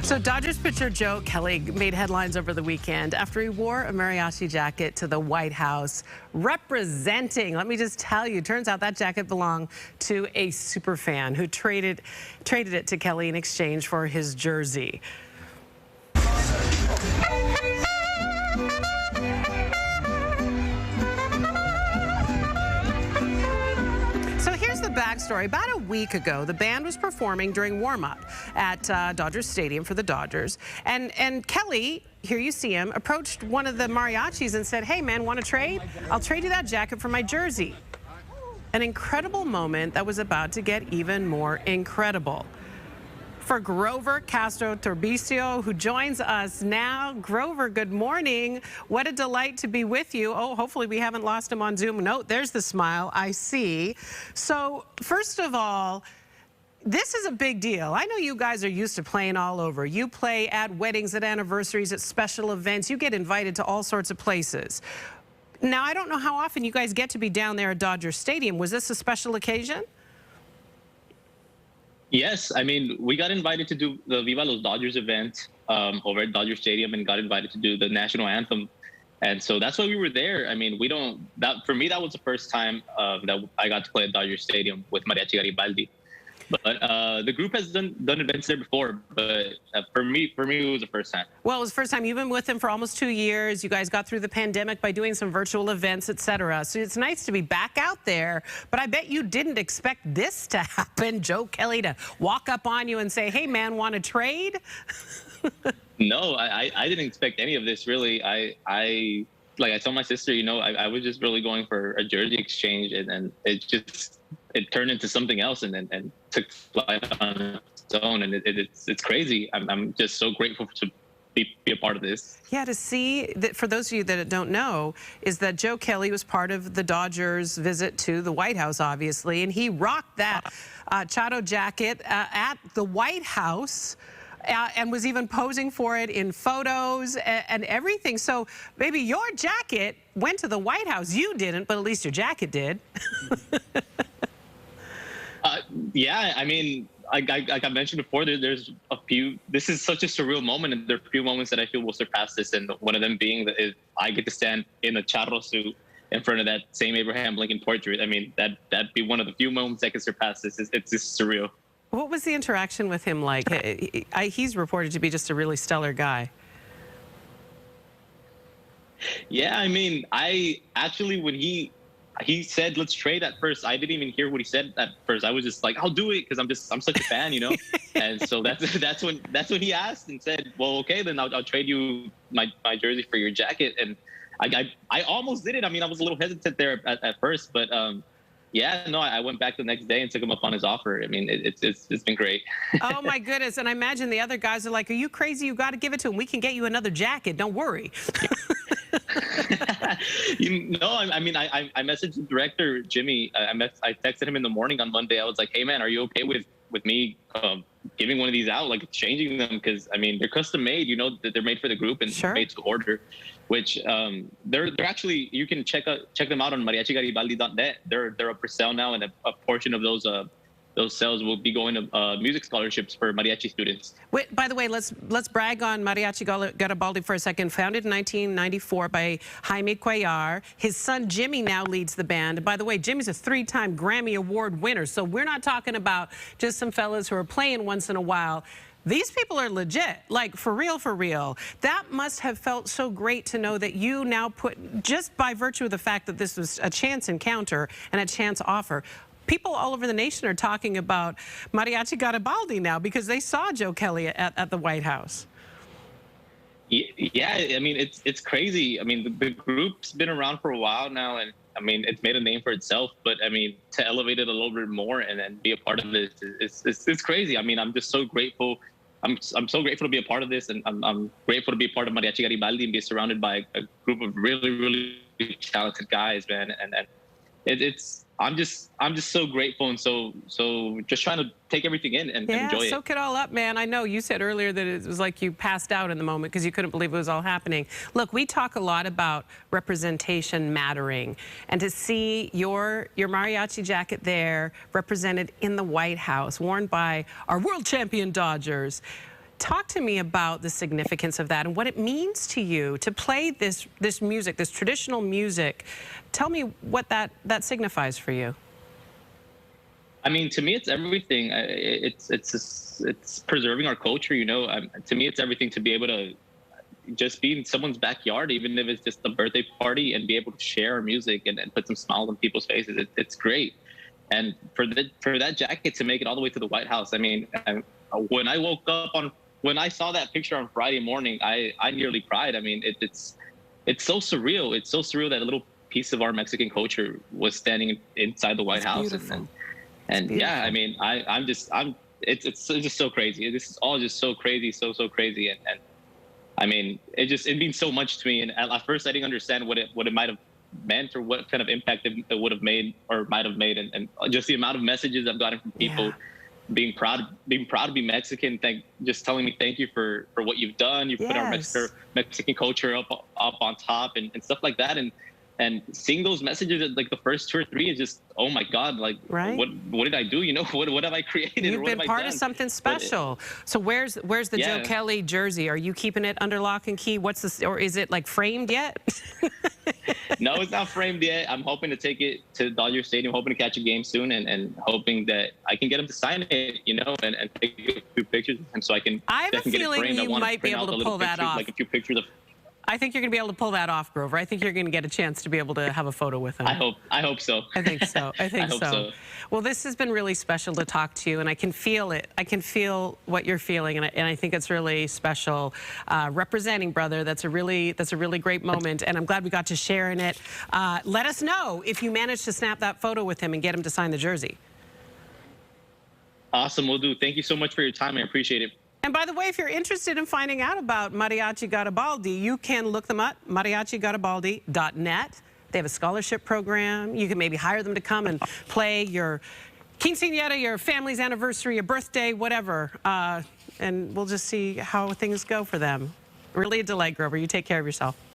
So Dodgers pitcher Joe Kelly made headlines over the weekend after he wore a mariachi jacket to the White House, representing, let me just tell you, turns out that jacket belonged to a super fan who traded it to Kelly in exchange for his jersey. Backstory. About a week ago, the band was performing during warm-up at Dodger Stadium for the Dodgers. And Kelly, here you see him, approached one of the mariachis and said, "Hey, man, want to trade? I'll trade you that jacket for my jersey." An incredible moment that was about to get even more incredible. For Grover Castro Torbicio, who joins us now. Grover, good morning. What a delight to be with you. Oh, hopefully we haven't lost him on Zoom. No, there's the smile, I see. So, first of all, this is a big deal. I know you guys are used to playing all over. You play at weddings, at anniversaries, at special events. You get invited to all sorts of places. Now, I don't know how often you guys get to be down there at Dodger Stadium. Was this a special occasion? Yes, I mean, we got invited to do the Viva Los Dodgers event over at Dodger Stadium and got invited to do the national anthem. And so that's why we were there. I mean, for me, that was the first time that I got to play at Dodger Stadium with Mariachi Garibaldi. But the group has done events there before, but for me, it was the first time. Well, it was the first time. You've been with them for almost 2 years. You guys got through the pandemic by doing some virtual events, etc. So it's nice to be back out there. But I bet you didn't expect this to happen, Joe Kelly, to walk up on you and say, "Hey, man, want to trade?" No, I didn't expect any of this, really. Like I told my sister, you know, I was just really going for a jersey exchange, and it turned into something else and took flight on its own, and it's crazy. I'm just so grateful to be a part of this. Yeah, to see that, for those of you that don't know, is that Joe Kelly was part of the Dodgers' visit to the White House, obviously, and he rocked that Chato jacket at the White House. And was even posing for it in photos and everything. So maybe your jacket went to the White House. You didn't, but at least your jacket did. Yeah, I mean, like I mentioned before, there's a few. This is such a surreal moment, and there are a few moments that I feel will surpass this. And one of them being that I get to stand in a charro suit in front of that same Abraham Lincoln portrait. I mean, that'd be one of the few moments that can surpass this. It's just surreal. What was the interaction with him like? He's reported to be just a really stellar guy. Yeah, I mean, I actually, when he said let's trade at first, I didn't even hear what he said at first. I was just like, I'll do it because I'm such a fan, you know. And so that's when he asked and said, well, okay, then I'll trade you my jersey for your jacket. And I almost did it. I mean, I was a little hesitant there at first, but yeah, no, I went back the next day and took him up on his offer. I mean, it's been great. Oh, my goodness. And I imagine the other guys are like, are you crazy? You got to give it to him. We can get you another jacket. Don't worry. I mean, I messaged the director, Jimmy. I texted him in the morning on Monday. I was like, hey, man, are you okay with me giving one of these out, like exchanging them? Because, I mean, they're custom made, you know, they're made for the group and sure. Made to order. Which they're actually, you can check them out on mariachigaribaldi.net. They're up for sale now, and a portion of those sales will be going to music scholarships for mariachi students. Wait, by the way, let's brag on Mariachi Garibaldi for a second. Founded in 1994 by Jaime Cuellar. His son Jimmy now leads the band. And by the way, Jimmy's a 3-time Grammy Award winner. So we're not talking about just some fellas who are playing once in a while. These people are legit, like for real, for real. That must have felt so great to know that you now put, just by virtue of the fact that this was a chance encounter and a chance offer, people all over the nation are talking about Mariachi Garibaldi now because they saw Joe Kelly at the White House. Yeah, I mean, it's crazy. I mean, the group's been around for a while now, and I mean, it's made a name for itself, but I mean, to elevate it a little bit more and then be a part of it, it's crazy. I mean, I'm just so grateful. I'm so grateful to be a part of this, and I'm grateful to be a part of Mariachi Garibaldi and be surrounded by a group of really, really talented guys, man. And I'm just so grateful and so just trying to take everything in and enjoy it. Yeah, soak it all up, man. I know you said earlier that it was like you passed out in the moment because you couldn't believe it was all happening. Look, we talk a lot about representation mattering, and to see your mariachi jacket there represented in the White House, worn by our world champion Dodgers. Talk to me about the significance of that and what it means to you to play this music, this traditional music. Tell me what that signifies for you. I mean, to me, it's everything. It's preserving our culture. You know, to me, it's everything to be able to just be in someone's backyard, even if it's just a birthday party, and be able to share our music and put some smiles on people's faces. It's great. And for that jacket to make it all the way to the White House, I mean, when I woke up when I saw that picture on Friday morning, I nearly cried. I mean, it's so surreal. It's so surreal that a little piece of our Mexican culture was standing inside the White House. Beautiful. And yeah, I mean, it's just so crazy. This is all just so crazy, so crazy. And I mean, it means so much to me. And at first I didn't understand what it might have meant or what kind of impact it would have made or might have made. And just the amount of messages I've gotten from people being proud to be Mexican, just telling me thank you for what you've done. You put our Mexican culture up on top and stuff like that. And seeing those messages, like the first 2 or 3, is just, oh my God, like, what did I do? You know, what have I created? You've been part of something special. So where's the Joe Kelly jersey? Are you keeping it under lock and key? What's this, or is it like framed yet? No, it's not framed yet. I'm hoping to take it to Dodger Stadium, hoping to catch a game soon, and hoping that I can get him to sign it, you know, and take a few pictures, and so I can. I have a feeling you might be able to pull that off. Like a few pictures of. I think you're going to be able to pull that off, Grover. I think you're going to get a chance to be able to have a photo with him. I hope so. I think so. I think hope so. Well, this has been really special to talk to you, and I can feel it. I can feel what you're feeling, and I think it's really special. Representing, brother, that's a really great moment, and I'm glad we got to share in it. Let us know if you manage to snap that photo with him and get him to sign the jersey. Awesome, will do. Thank you so much for your time. I appreciate it. And by the way, if you're interested in finding out about Mariachi Garibaldi, you can look them up, mariachigaribaldi.net. They have a scholarship program. You can maybe hire them to come and play your quinceañera, your family's anniversary, your birthday, whatever. And we'll just see how things go for them. Really a delight, Grover. You take care of yourself.